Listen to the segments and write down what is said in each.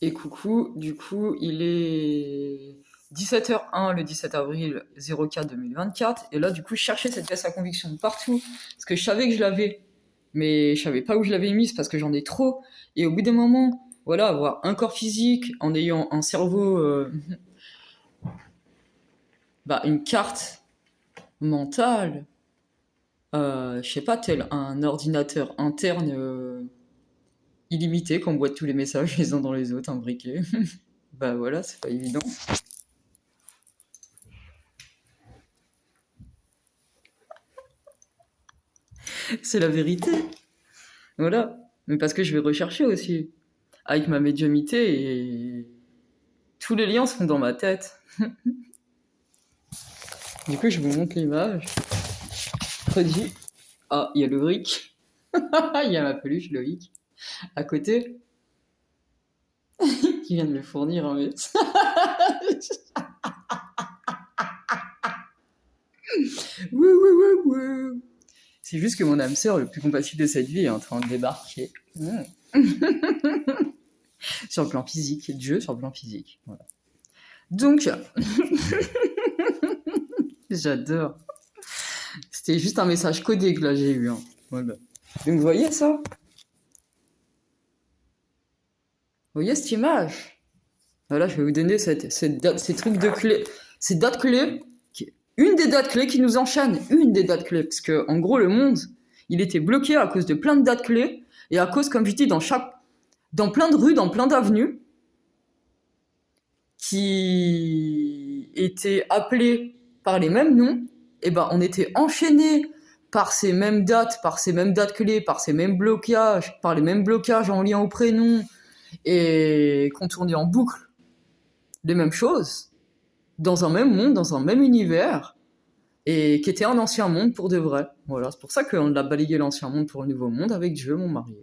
Et coucou, du coup, il est 17h01 le 17 avril 04 2024. Et là, du coup, je cherchais cette pièce à conviction partout. Parce que je savais que je l'avais. Mais je savais pas où je l'avais mise parce que j'en ai trop. Et au bout d'un moment, voilà, avoir un corps physique en ayant un cerveau, bah, une carte mentale, je sais pas, tel un ordinateur interne illimité qui emboîte tous les messages les uns dans les autres, imbriqués. Bah voilà, c'est pas évident. C'est la vérité. Voilà. Mais parce que je vais rechercher aussi. Avec ma médiumité et tous les liens se font dans ma tête. Du coup, je vous montre l'image. Redis. Ah, il y a Loïc. Il y a ma peluche Loïc. À côté, qui vient de me fournir un message. Wouh, wouh, wouh, wouh. C'est juste que mon âme sœur, le plus compatible de cette vie, est en train de débarquer. Sur le plan physique, Dieu sur le plan physique. Voilà. Donc, j'adore. C'était juste un message codé que là j'ai eu. Hein. Voilà. Donc vous voyez ça? Vous voyez cette image? Voilà, je vais vous donner ces trucs de clés. Ces dates clés. Une des dates clés qui nous enchaîne. Une des dates clés. Parce que, en gros, le monde, il était bloqué à cause de plein de dates clés. Et à cause, comme je dis, dans plein de rues, dans plein d'avenues, qui étaient appelées par les mêmes noms, et ben on était enchaînés par ces mêmes dates clés, par ces mêmes blocages, par les mêmes blocages en lien au prénom, et qu'on tournait en boucle les mêmes choses, dans un même monde, dans un même univers, et qui était un ancien monde pour de vrai. Voilà, c'est pour ça qu'on a balayé l'ancien monde pour le nouveau monde avec Dieu, mon mari.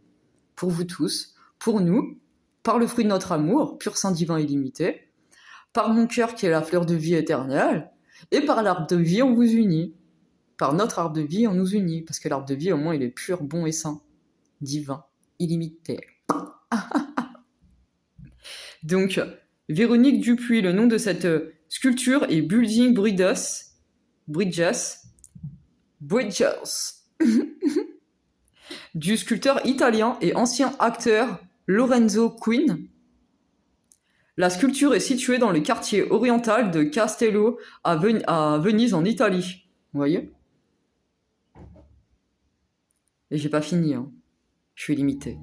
Pour vous tous, pour nous, par le fruit de notre amour, pur saint divin illimité, par mon cœur qui est la fleur de vie éternelle, et par l'arbre de vie, on vous unit. Par notre arbre de vie, on nous unit. Parce que l'arbre de vie, au moins, il est pur, bon et saint. Divin. Illimité. Donc, Véronique Dupuis, le nom de cette sculpture est Building Bridges, du sculpteur italien et ancien acteur Lorenzo Quinn. La sculpture est située dans le quartier oriental de Castello à Venise en Italie. Vous voyez? Et j'ai pas fini, hein. Je suis limité.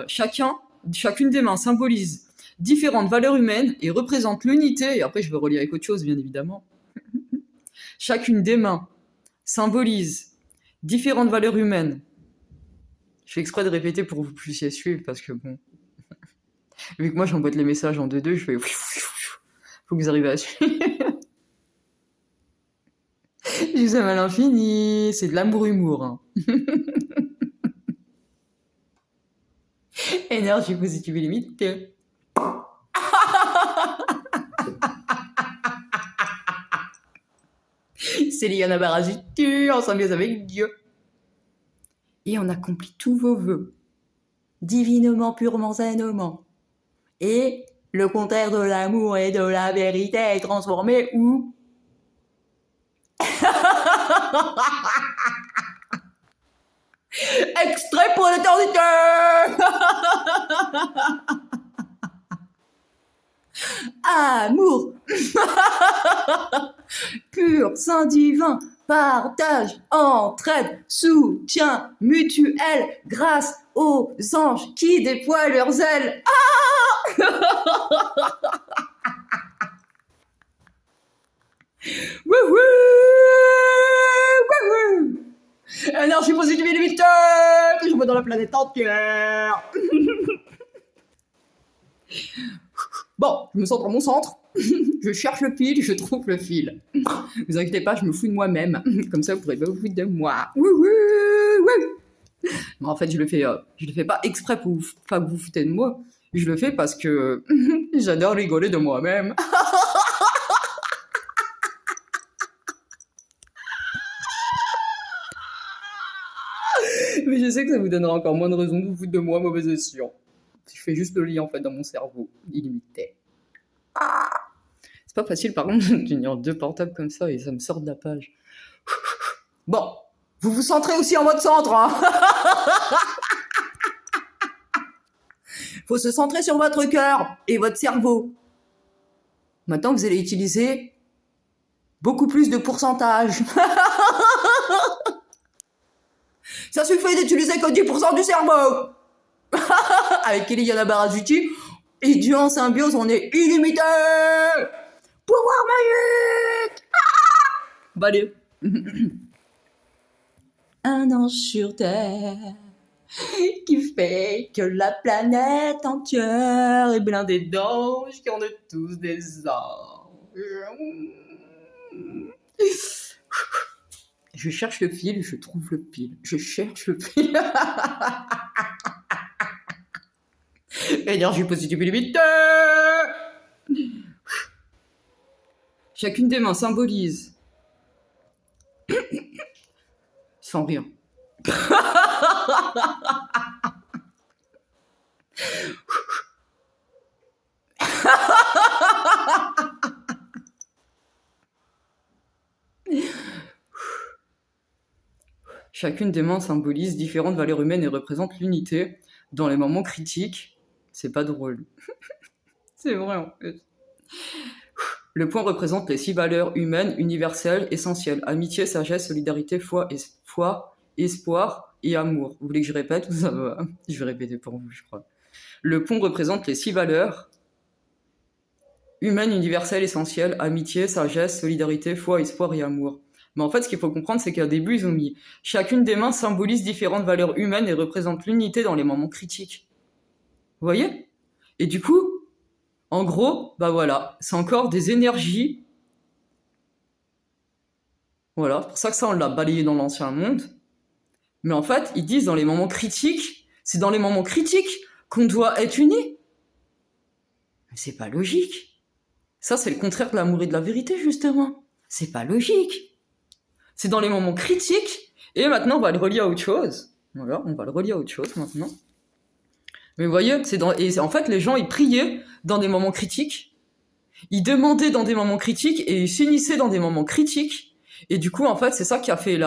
Chacune des mains symbolise différentes valeurs humaines et représente l'unité. Et après, je vais relier avec autre chose, bien évidemment. Chacune des mains symbolise différentes valeurs humaines. Je fais exprès de répéter pour que vous puissiez suivre, parce que bon, vu que moi j'emboîte les messages en 2-2, je fais faut que vous arrivez à suivre. Je vous aime à l'infini, c'est de l'amour-humour. Hein. Énergie positive illimitée. C'est Liana Barajitu, en symbiose avec Dieu. Et on accomplit tous vos vœux. Divinement, purement, zainement. Et le contraire de l'amour et de la vérité est transformé où? Extrait pour l'éternité. Amour. Pur, saint divin, partage, entraide, soutien mutuel, grâce aux anges qui déploient leurs ailes. Ah. Wouhou, wouhou. Énergie positive illimitée que je vois dans la planète entière. Bon, je me sens dans mon centre. Je cherche le fil, je trouve le fil. Vous inquiétez pas, je me fous de moi-même. Comme ça, vous pourrez pas vous foutre de moi. Wouhou, wouhou. Mais en fait, je le fais pas exprès pour que vous foutez de moi. Je le fais parce que j'adore rigoler de moi-même. Mais je sais que ça vous donnera encore moins de raisons de vous foutre de moi, mauvaise escient. Je fais juste le lien en fait dans mon cerveau, illimité. C'est pas facile par contre de tenir 2 portables comme ça et ça me sort de la page. Bon, vous vous centrez aussi en votre centre, hein. Faut se centrer sur votre cœur et votre cerveau. Maintenant, vous allez utiliser beaucoup plus de pourcentage. Ça suffit d'utiliser que 10% du cerveau. Avec Eliana Barazuti et Dieu en symbiose, on est illimité. Pouvoir magique. Bah allez. Un ange sur terre qui fait que la planète entière est blindée d'anges qui ont de tous des anges. Je cherche le fil, je trouve le fil. Je cherche le fil. Énergie positive illimitée. Chacune des mains symbolise. Sans rien. Chacune des mains symbolise différentes valeurs humaines et représente l'unité dans les moments critiques. C'est pas drôle. C'est vrai en fait. Le point représente les 6 valeurs humaines universelles, essentielles. Amitié, sagesse, solidarité, foi, espoir et amour. Vous voulez que je répète ou ça va? Je vais répéter pour vous, je crois. Le pont représente les 6 valeurs humaines, universelles, essentielles. Amitié, sagesse, solidarité, foi, espoir et amour. Mais en fait, ce qu'il faut comprendre, c'est qu'au début, ils ont mis « Chacune des mains symbolise différentes valeurs humaines et représente l'unité dans les moments critiques. » Vous voyez? Et du coup, en gros, bah voilà, c'est encore des énergies. Voilà, c'est pour ça que ça, on l'a balayé dans l'ancien monde. Mais en fait, ils disent dans les moments critiques, c'est dans les moments critiques qu'on doit être unis. Mais c'est pas logique. Ça, c'est le contraire de l'amour et de la vérité, justement. C'est pas logique. C'est dans les moments critiques. Et maintenant, on va le relier à autre chose. Voilà, on va le relier à autre chose maintenant. Mais vous voyez, et en fait, les gens, ils priaient dans des moments critiques. Ils demandaient dans des moments critiques et ils s'unissaient dans des moments critiques. Et du coup, en fait, c'est ça qui a fait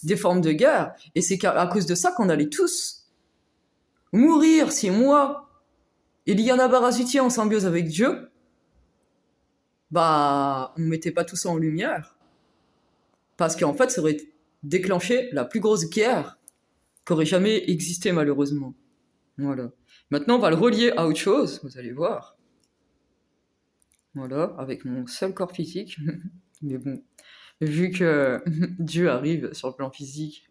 des formes de guerre. Et c'est à cause de ça qu'on allait tous mourir. Si moi, Eliana Barazuti en symbiose avec Dieu, bah, on mettait pas tout ça en lumière. Parce qu'en fait, ça aurait déclenché la plus grosse guerre qui aurait jamais existé, malheureusement. Voilà. Maintenant, on va le relier à autre chose, vous allez voir. Voilà, avec mon seul corps physique. Mais bon, vu que Dieu arrive sur le plan physique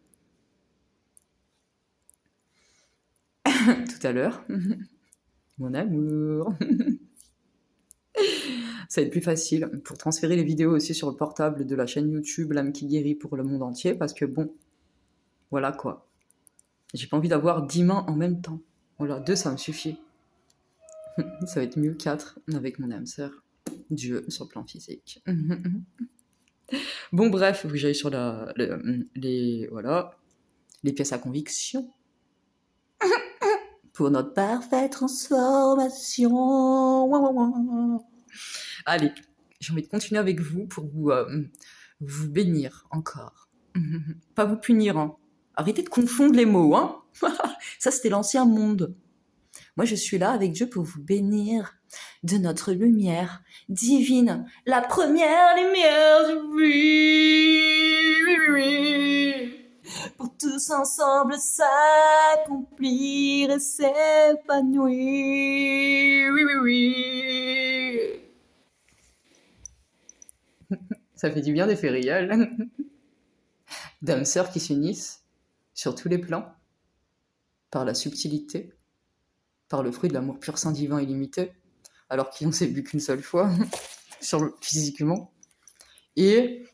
tout à l'heure, mon amour, ça va être plus facile pour transférer les vidéos aussi sur le portable de la chaîne YouTube L'âme qui guérit pour le monde entier, parce que bon, voilà quoi. J'ai pas envie d'avoir 10 mains en même temps. Voilà, 2 ça me suffit. Ça va être mieux 4 avec mon âme sœur. Dieu sur le plan physique. Bon bref, faut que j'aille sur voilà, les pièces à conviction. Pour notre parfaite transformation. Allez, j'ai envie de continuer avec vous pour vous bénir encore. Pas vous punir, hein. Arrêtez de confondre les mots, hein. Ça, c'était l'ancien monde. Moi, je suis là avec Dieu pour vous bénir de notre lumière divine, la première lumière divine. Pour tous ensemble s'accomplir et s'épanouir. Ça fait du bien des fériales. D'âmes sœurs qui s'unissent sur tous les plans, par la subtilité, par le fruit de l'amour pur saint divin illimité, alors qu'on s'est vu qu'une seule fois, physiquement, et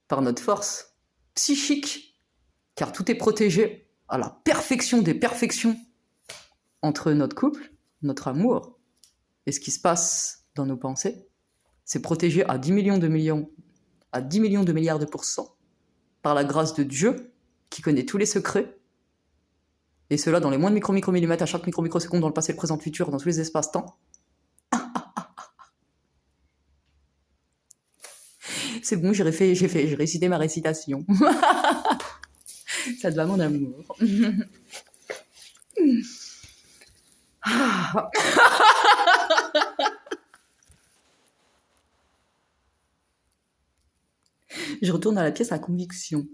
par notre force psychique, car tout est protégé à la perfection des perfections entre notre couple, notre amour, et ce qui se passe dans nos pensées. C'est protégé à 10 millions de milliards de pourcents, par la grâce de Dieu, qui connaît tous les secrets, et cela dans les moins de micro-millimètres à chaque micro-microseconde dans le passé, le présent, le futur, dans tous les espaces-temps. C'est bon, j'ai récité ma récitation. Ça te va, mon amour. Je retourne à la pièce à conviction.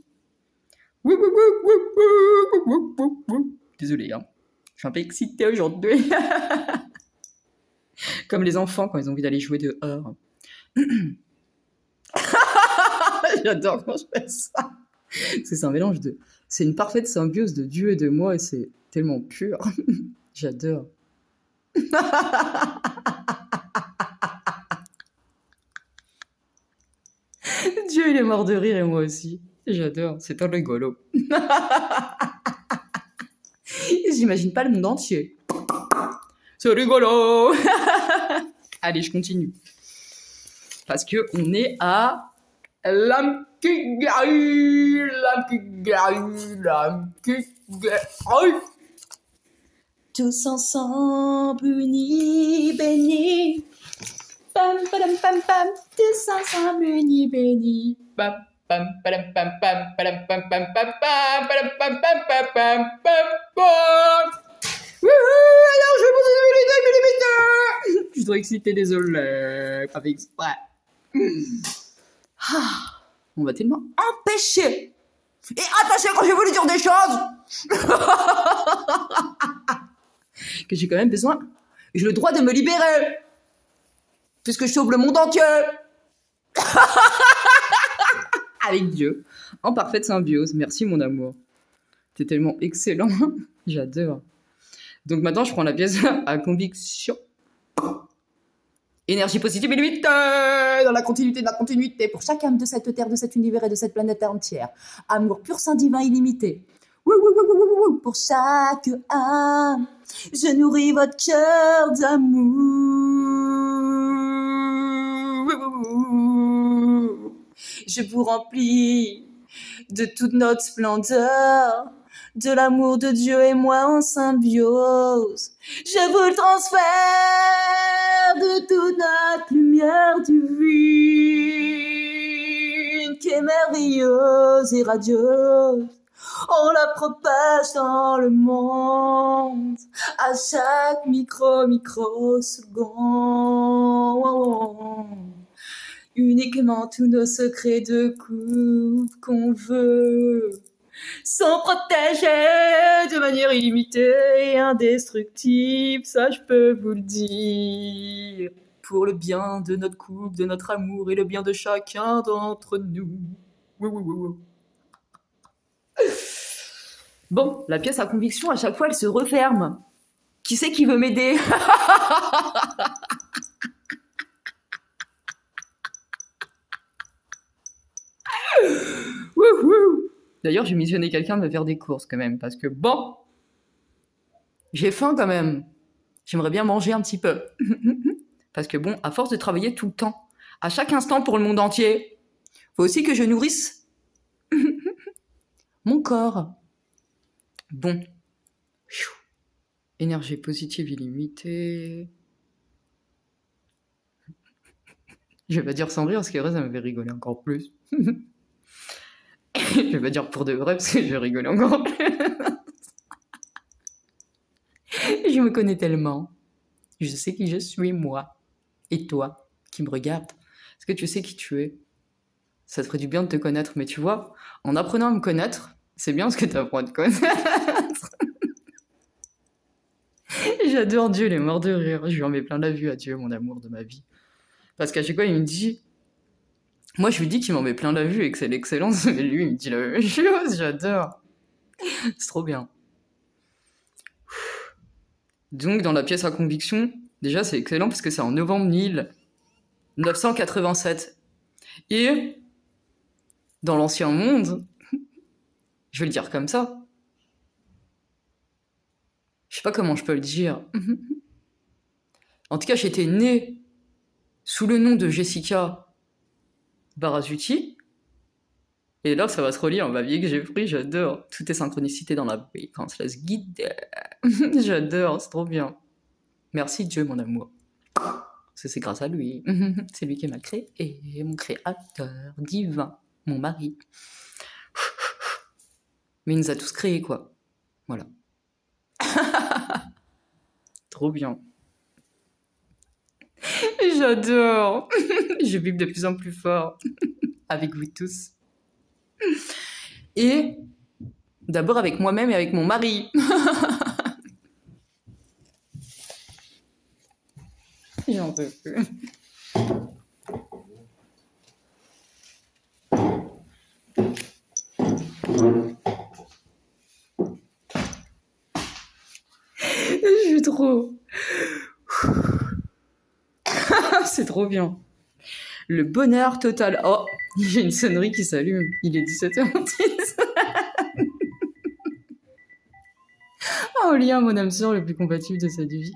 Désolée, hein. Je suis un peu excitée aujourd'hui. Comme les enfants quand ils ont envie d'aller jouer dehors. J'adore quand je fais ça. Parce que c'est un mélange de... C'est une parfaite symbiose de Dieu et de moi et c'est tellement pur. J'adore. Dieu, il est mort de rire et moi aussi. J'adore, c'est un rigolo. J'imagine pas le monde entier. C'est rigolo. Allez, je continue. Parce que on est à... Tous ensemble, unis, bénis. Pam, padam, pam, pam. Tous ensemble, unis, bénis. Pam, pam, padam, pam, pam. Padam, pam, pam, pam, pam. Padam, pam, pam, pam, pam, pam, pam. Alors, je dois exciter, désolé. Pas fait exprès. On va tellement empêcher. Et attention quand je voulu dire des choses que j'ai quand même besoin. J'ai le droit de me libérer. Puisque je sauve le monde entier. Avec Dieu. En parfaite symbiose. Merci mon amour. T'es tellement excellent. J'adore. Donc maintenant je prends la pièce à conviction. Énergie positive illimitée dans la continuité de la continuité pour chaque âme de cette terre, de cet univers et de cette planète entière. Amour pur, saint, divin, illimité. Pour chaque âme, je nourris votre cœur d'amour. Je vous remplis de toute notre splendeur, de l'amour de Dieu et moi en symbiose. Je vous le transfère de toute notre lumière divine qui est merveilleuse et radieuse. On la propage dans le monde à chaque microseconde. Uniquement tous nos secrets de couple qu'on veut sont protégés de manière illimitée et indestructible, ça je peux vous le dire, pour le bien de notre couple, de notre amour et le bien de chacun d'entre nous. Bon, la pièce à conviction, à chaque fois, elle se referme. Qui c'est qui veut m'aider? D'ailleurs, j'ai missionné quelqu'un de me faire des courses quand même, parce que bon, j'ai faim quand même. J'aimerais bien manger un petit peu. Parce que bon, à force de travailler tout le temps, à chaque instant pour le monde entier, faut aussi que je nourrisse mon corps. Bon. Énergie positive illimitée. Je vais pas dire sans rire, parce que vrai, ça me fait rigoler encore plus. Je vais pas dire pour de vrai, parce que je vais rigoler encore plus. Je me connais tellement. Je sais qui je suis, moi. Et toi, qui me regarde. Est-ce que tu sais qui tu es? Ça te ferait du bien de te connaître. Mais tu vois, en apprenant à me connaître, c'est bien ce que tu apprends à te connaître. J'adore Dieu, il est mort de rire. Je lui en mets plein la vue à Dieu, mon amour de ma vie. Parce qu'à chaque fois, il me dit... Moi, je lui dis qu'il m'en met plein la vue et que c'est l'excellence, mais lui, il me dit la même chose. J'adore. C'est trop bien. Donc, dans la pièce à conviction, déjà, c'est excellent parce que c'est en novembre 1987. Et dans l'ancien monde, je vais le dire comme ça, je sais pas comment je peux le dire. En tout cas, j'étais née sous le nom de Jessica Barazuti. Et là, ça va se relier en ma vie que j'ai pris, j'adore. Tout est synchronicité dans la vie, quand on se laisse guider. J'adore, c'est trop bien. Merci Dieu, mon amour. Parce que c'est grâce à lui. C'est lui qui m'a créé, mon créateur divin, mon mari. Mais il nous a tous créés, quoi. Voilà. Trop bien. J'adore. Je vibre de plus en plus fort avec vous tous. Et d'abord avec moi-même et avec mon mari. J'en peux plus. Je suis trop... C'est trop bien. Le bonheur total. Oh, j'ai une sonnerie qui s'allume. Il est 17h10. Oh, lien, mon âme sœur le plus compatible de cette vie.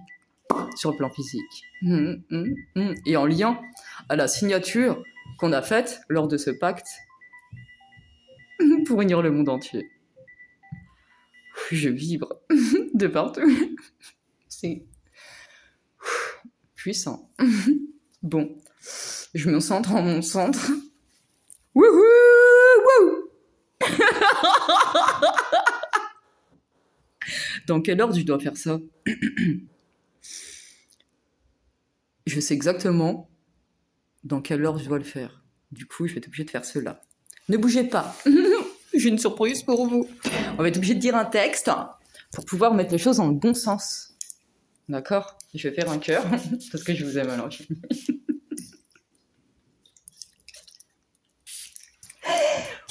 Sur le plan physique. Et en lien à la signature qu'on a faite lors de ce pacte pour unir le monde entier. Je vibre de partout. C'est puissant. Bon, je me centre en mon centre. Wouhou, wouh. Dans quelle ordre je dois faire ça? Je sais exactement dans quelle ordre je dois le faire. Du coup, je vais être obligée de faire cela. Ne bougez pas. J'ai une surprise pour vous. On va être obligé de dire un texte pour pouvoir mettre les choses dans le bon sens. D'accord? Je vais faire un cœur parce que je vous aime alors.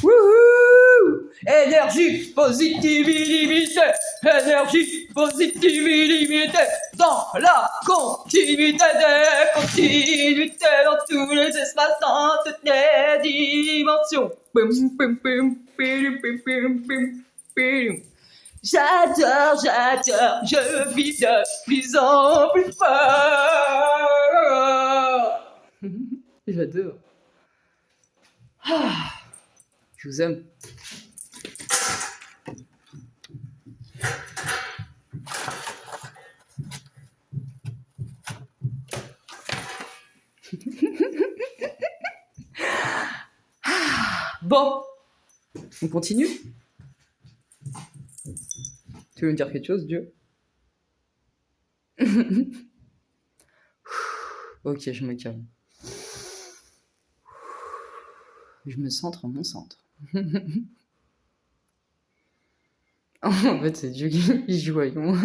Wouhou! Énergie positive illimitée! Énergie positive illimitée! Dans la continuité des continuités, dans tous les espaces, dans toutes les dimensions. J'adore, je vis de plus en plus fort. J'adore. Je vous aime. Bon, on continue? Tu veux me dire quelque chose, Dieu? Ok, je me calme. Je me centre en mon centre. En fait, c'est Dieu qui joue avec moi.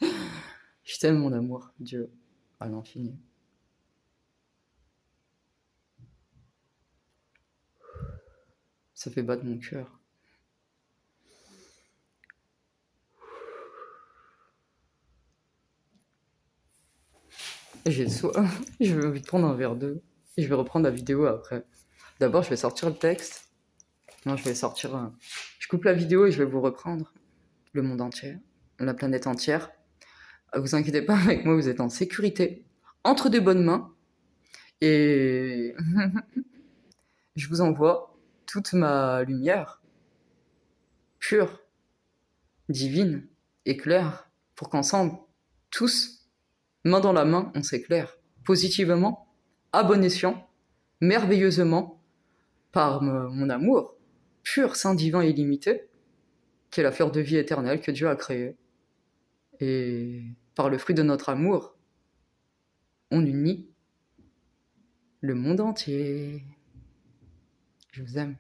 Je t'aime, mon amour, Dieu, à l'infini. Ça fait battre mon cœur. J'ai soif. J'ai envie de prendre un verre d'eau. Et je vais reprendre la vidéo après. D'abord, je vais sortir le texte. Non, je vais sortir... Je coupe la vidéo et je vais vous reprendre. Le monde entier. La planète entière. Vous inquiétez pas, avec moi, vous êtes en sécurité. Entre de bonnes mains. Et... je vous envoie toute ma lumière. Pure. Divine. Et claire. Pour qu'ensemble, tous, main dans la main, on s'éclaire. Positivement. À bon escient. Merveilleusement. Par mon amour. Pur, saint, divin et illimité. Qui est la fleur de vie éternelle que Dieu a créée. Et par le fruit de notre amour, on unit le monde entier. Je vous aime.